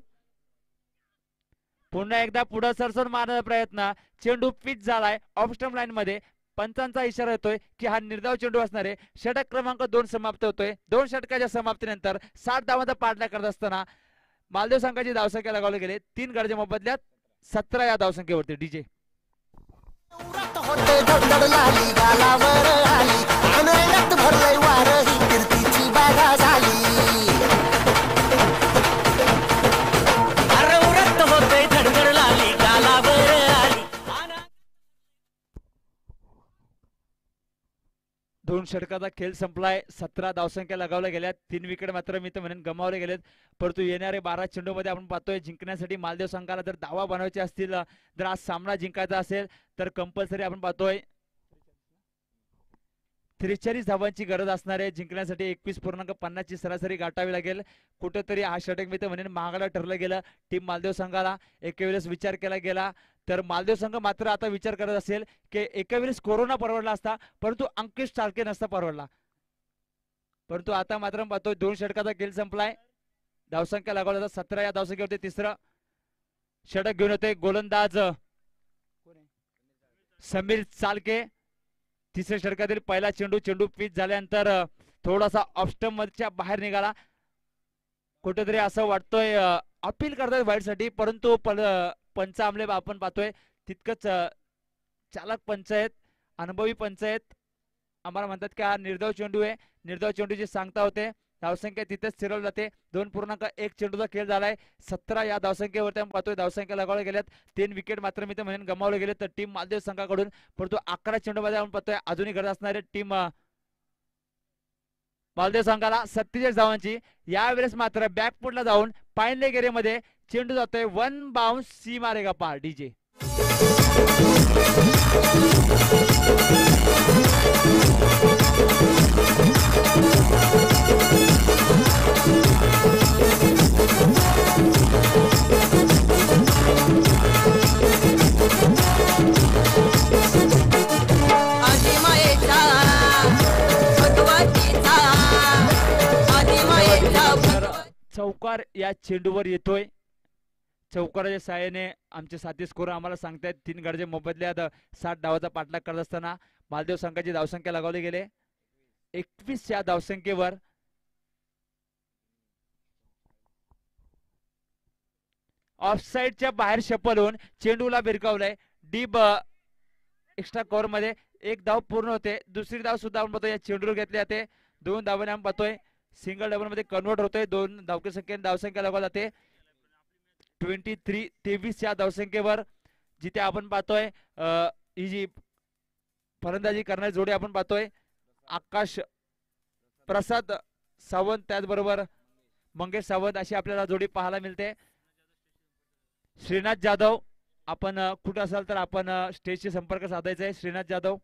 पुन्हा एकदा पुढे सरसरून मारण्याचा प्रयत्न, चेंडू पिच झालाय ऑफ स्टंप लाईन मध्ये. पंचांचा इशारा येतोय की हा निर्धाव चेंडू असणार आहे. षटक क्रमांक 2 समाप्त होतोय. 2 षटकाच्या समाप्तीनंतर 60 धावांचा पाठलाग करत असताना मालदेव संघाची धावसंख्या लगावले गेले 3 गडच्या मोबदल्यात 17 या धावसंख्येवरती. डीजे दोन षटकाचा खेळ संपलाय. 17 धावसंख्या लगावल्या गेल्या. 3 विकेट मात्र मी तर म्हणेन गमावले गेलेत. परंतु येणारे 12 चेंडू मध्ये आपण पाहतोय जिंकण्यासाठी मालदेव संघाला जर धावा बनवायचे असतील, जर आज सामना जिंकायचा असेल तर कंपल्सरी आपण पाहतोय 43 धावांची गरज असणार आहे. जिंकण्यासाठी 21.50 ची सरासरी गाठावी लागेल. कुठेतरी हा षटक मी तर म्हणेन महागडा ठरलं गेलं टीम मालदेव संघाला. एका वेळेस विचार केला गेला तर मालदेव संघ मात्र आता विचार करत असेल की एका वेळेस कोरोना परवडला असता, परंतु अंकित सारखे नसता परवडला. परंतु आता मात्र पाहतोय 2 षटकाचा खेळ संपलाय. धावसंख्या लागवला 17 या धावसंख्येवरती तिसरं षटक घेऊन होते गोलंदाज समीर चालके. तिसऱ्या षटकातील पहिला चेंडू पिच झाल्यानंतर थोडासा ऑफ स्टंप मधच्या बाहेर निघाला. कुठेतरी असं वाटतोय अपील करतात वाईट साठी, परंतु पंच आमले आपण पाहतोय तितकंच चालक पंच आहेत, अनुभवी पंच आहेत. आम्हाला म्हणतात की हा निर्धाव चेंडू आहे. निर्धाव चेंडूची सांगता होते. धावसंख्या तिथेच स्थिरवली जाते. 2.1 चेंडूचा खेळ झालाय. 17 या धावसंख्येवरती आपण पाहतोय धावसंख्या लगावल्या गेल्यात. 3 विकेट मात्र मी तर म्हणेन गमावले गेले तर टीम मालदेव संघाकडून. परंतु 11 चेंडू मध्ये आपण पाहतोय अजूनही गरज असणारे टीम मालदेव संघाला 47 धावांची. यावेळेस मात्र बॅकफुटला जाऊन पायनले गेरेमध्ये चेंडू जातोय 1 बाउन्स सी मारेगा पार. डीजे चौकार या चेंडूवर येतोय. चौकाराच्या साहाय्याने आमचे साथी स्कोर आम्हाला सांगतायत 3 गडच्या मोबदल्यात 60 धावाचा पाठलाग करत असताना मालदेव संघाची धावसंख्या लगावली गेले 21 या धावसंख्येवर. ऑफसाईडच्या बाहेर शपल होऊन चेंडूला भिरकावलंय. डीप एक्स्ट्रा कव्हर मध्ये 1 धाव पूर्ण होते. दुसरी धाव सुद्धा आपण पाहतोय या चेंडूवर घेतली जाते. 2 धावांनी आपण पाहतोय सिंगल डबल मध्ये कन्वर्ट होतोय. 2 धावके संख्येने धावसंख्या लगावली जाते 23 या धावसंख्येवर. जिथे आपण पाहतोय ही जी फलंदाजी करणारी जोडी आपण पाहतोय आकाश प्रसाद सावंत त्याचबरोबर मंगेश सावंत अशी आपल्याला जोडी पाहायला मिळते. श्रीनाथ जाधव आपण कुठं असाल तर आपण स्टेजशी संपर्क साधायचा आहे. श्रीनाथ जाधव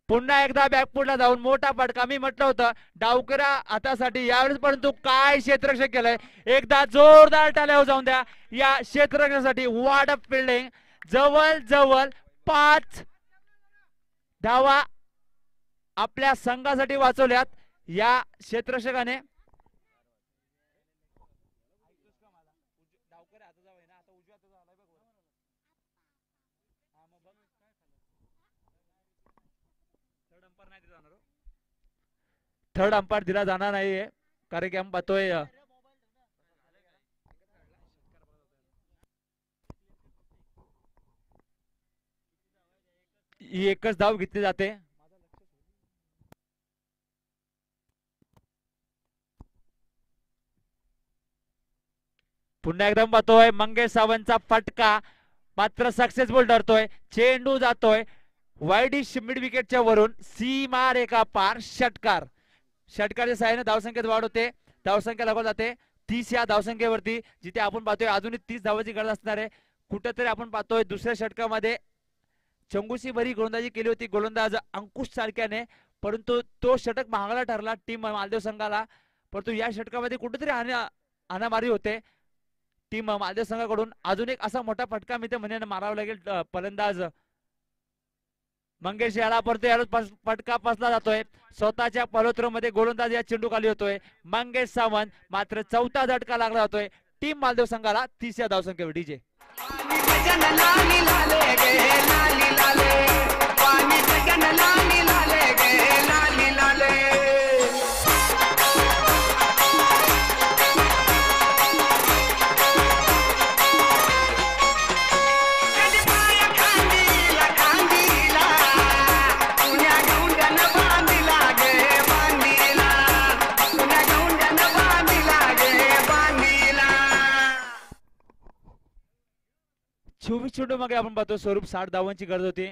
पुन्हा एकदा बॅकफुटला जाऊन मोठा फटका. मी म्हटलं होतं डावकऱ्या हातासाठी यावेळेस, परंतु काय क्षेत्ररक्षक केलंय. एकदा जोरदार टाळ्या जाऊन द्या या क्षेत्ररक्षकासाठी. वार्डअप फिल्डिंग जवळ जवळ 5 धावा आपल्या संघासाठी वाचवल्यात या क्षेत्ररक्षकाने. थर्ड अंपायर दिला जाणार नाहीये कारण की आपण पाहतोय ही एकच धाव घेतली जाते. पुन्हा एकदा पाहतोय मंगेश सावंतचा फटका मात्र सक्सेसफुल ठरतोय. चेंडू जातोय वाईडिश मिड विकेटच्या वरून सीमा रेखा पार. षटकार. षटकारच्या साहाय्याने धावसंख्येत वाढ होते. धावसंख्या लागवली जाते 30 या धावसंख्येवरती. जिथे आपण पाहतोय अजूनही 30 धावांची गरज असणार आहे. कुठेतरी आपण पाहतोय दुसऱ्या षटकामध्ये चंगुसी भरी गोलंदाजी केली होती गोलंदाज अंकुश सारख्याने, परंतु तो षटक महागडा ठरला टीम मालदेव संघाला. परंतु या षटकामध्ये कुठेतरी हाणामारी होते टीम मालदेव संघाकडून. अजून एक असा मोठा फटका मी तर म्हणेन मारावा लागेल फलंदाज मंगेश याला. परंतु याला फटका पसला जातोय. स्वतःच्या पलोत्रोमध्ये गोलंदाज या चेंडू खाली होतोय मंगेश सावंत. मात्र चौथा झटका लागला जातोय. टीम मालदेव संघाला 30 या धावसंख्येवर डीजे. चोवीस चेंडू मागे आपण पाहतो स्वरूप 60 धावांची गरज होती.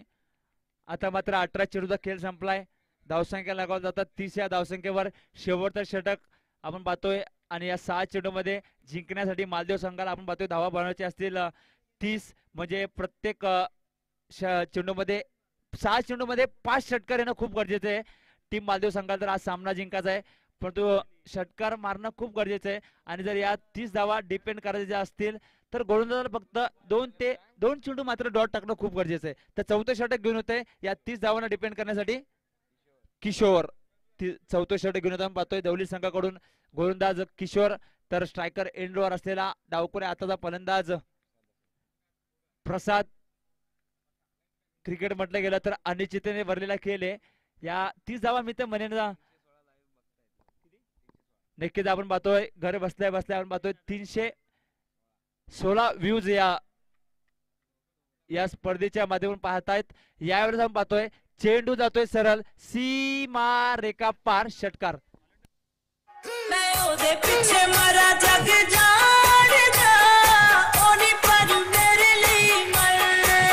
आता मात्र 18 चेंडूचा खेळ संपलाय. धावसंख्या लगावत जातात 30 या धावसंख्येवर. शेवटचा षटक आपण पाहतोय आणि या 6 चेंडूमध्ये जिंकण्यासाठी मालदेव संघाला आपण पाहतोय धावा बनवायचे असतील 30. म्हणजे प्रत्येक चेंडूमध्ये 6 चेंडूमध्ये 5 षटकार येणं खूप गरजेचं आहे. टीम मालदेव संघाला तर आज सामना जिंकायचा आहे, परंतु षटकार मारणं खूप गरजेचं आहे. आणि जर या 30 धावा डिपेंड करायच्या असतील तर गोलंदाजाला फक्त 2 चेंडू मात्र डॉट टाकणं खूप गरजेचं आहे. तर चौथं षटक घेऊन होते या 30 धावांना डिपेंड करण्यासाठी किशोर. चौथं षटक घेऊन होता पाहतोय दौली संघाकडून गोलंदाज किशोर, तर स्ट्रायकर एंडवर असलेला डावखुरा आताचा फलंदाज प्रसाद. क्रिकेट म्हटलं गेलं तर अनिश्चिततेने भरलेला खेळ आहे. या 30 धावा मी तर म्हणेन नक्कीच आपण पाहतोय घर बसल्या बसल्या आपण पाहतोय 316 व्ह्यूज या स्पर्धेच्या माध्यमातून पाहतायत. यावेळेस आपण पाहतोय चेंडू जातोय सरळ सीमा रेखा पार षटकार.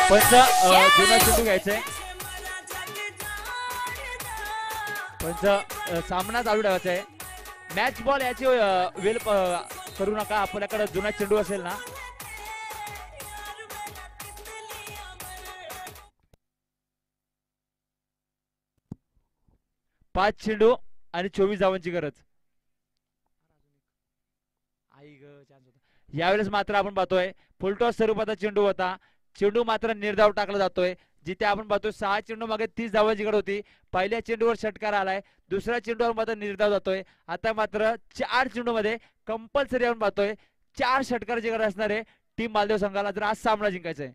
पंच जुना चेंडू घ्यायचंय. पंच सामना चालू ठेवायचा आहे. मॅच बॉल याची वेल करू नका. आपल्याकडे जुना चेंडू असेल ना पाच चेंडू आणि 24 धावांची गरज. यावेळेस मात्र आपण पाहतोय फुलटॉस स्वरूपाचा चेंडू होता. चेंडू मात्र निर्धाव टाकला जातोय. जिथे आपण पाहतोय 6 चेंडू मागे 30 धावांची गरज होती. पहिल्या चेंडूवर षटकार आलाय, दुसऱ्या चेंडूवर मात्र निर्धाव जातोय. आता मात्र 4 चेंडू मध्ये कंपल्सरी आपण पाहतोय 4 षटकाराची गरज असणार आहे टीम मालदेव संघाला जर आज सामना जिंकायचा आहे.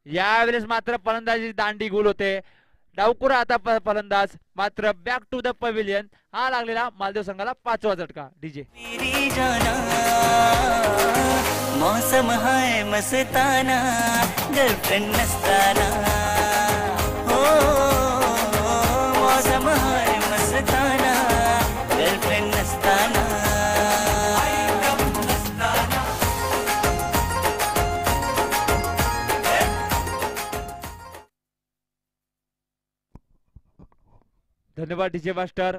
यावेळेस मात्र फलंदाजी दांडी गुल होते. डावकुरा आता फलंदाज मात्र बॅक टू द पवेलियन. हा लागलेला मालदेव संघाला 5वा झटका डीजे. मौसम है मस्ताना गर्लफ्रेंड नस्ताना हो मौसम है मस्ताना गर्लफ्रेंड नस्ताना. धन्यवाद डीजे मास्टर.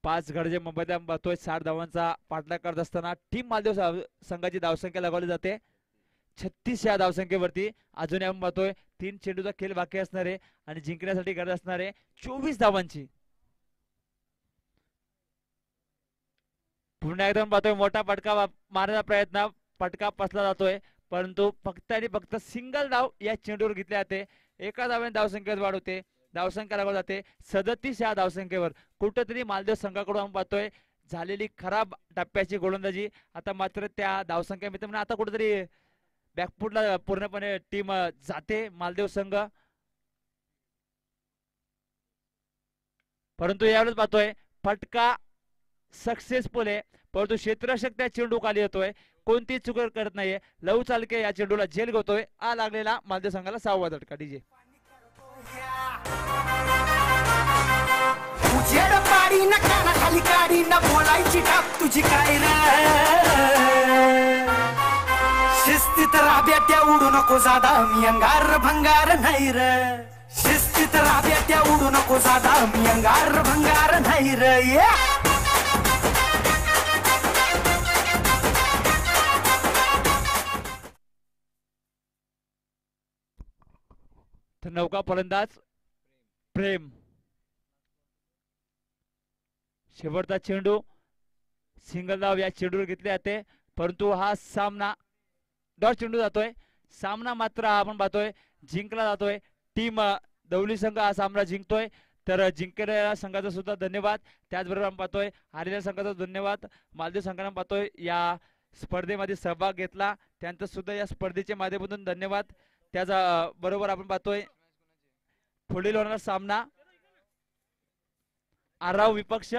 5 गडजे मुंबईत आपण पाहतोय 60 धावांचा पाठलाग करत असताना टीम मालदेव संघाची धावसंख्या लगावली जाते 36 या धावसंख्येवरती. अजून आपण पाहतोय 3 चेंडूचा खेळ बाकी असणार आहे आणि जिंकण्यासाठी गरज असणार आहे 24 धावांची. पुन्हा एकदा पाहतोय मोठा फटका मारण्याचा प्रयत्न, फटका पसला जातोय परंतु फक्त आणि फक्त सिंगल धाव या चेंडूवर घेतले जाते. एका धाव्याने धावसंख्येत वाढ होते. धावसंख्या लागवली जाते 37 या धावसंख्येवर. कुठेतरी मालदेव संघाकडून आपण पाहतोय झालेली खराब टप्प्याची गोलंदाजी. आता मात्र त्या धावसंख्या मित्र आता कुठेतरी बॅकफुटला पूर्णपणे टीम जाते मालदेव संघ. परंतु यावेळेस पाहतोय फटका सक्सेसफुल आहे परंतु क्षेत्ररक्षक त्या चेंडू खाली येतोय. कोणती चूक करत नाहीये. लव चालके या चेंडूला झेल घेतोय. आ लागलेला मालदेव संघाला 6वा झटका डीजे. उजेड पाडी न काना खाली काढी न बोलायची टाप तुझी काय रे. शिस्तीत राब्यात्या उडू नको जादा मी अंगार भंगार नाही रे. शिस्तीत राब्यात्या उडू नको जादा मी अंगार भंगार नाही रे. तर नौका फलंदाज प्रेम. शेवटचा चेंडू सिंगल धाव या चेंडूवर घेतले जाते परंतु हा सामना डॉट चेंडू जातोय. सामना मात्र आपण पाहतोय जिंकला जातोय. टीम दौली संघ हा सामना जिंकतोय तर जिंकलेल्या संघाचा सुद्धा धन्यवाद. त्याचबरोबर आपण पाहतोय हारलेल्या संघाचा धन्यवाद. मालदीव संघाने पाहतोय या स्पर्धेमध्ये सहभाग घेतला त्यांचा सुद्धा या स्पर्धेच्या माध्यमातून धन्यवाद. त्याचा बरोबर आपण पाहतोय पुढील होणारा सामना आराव विपक्ष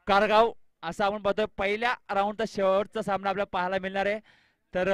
कारगाव असा आपण पाहतोय. पहिल्या राऊंडचा शेवटचा सामना आपल्याला पाहायला मिळणार आहे. तर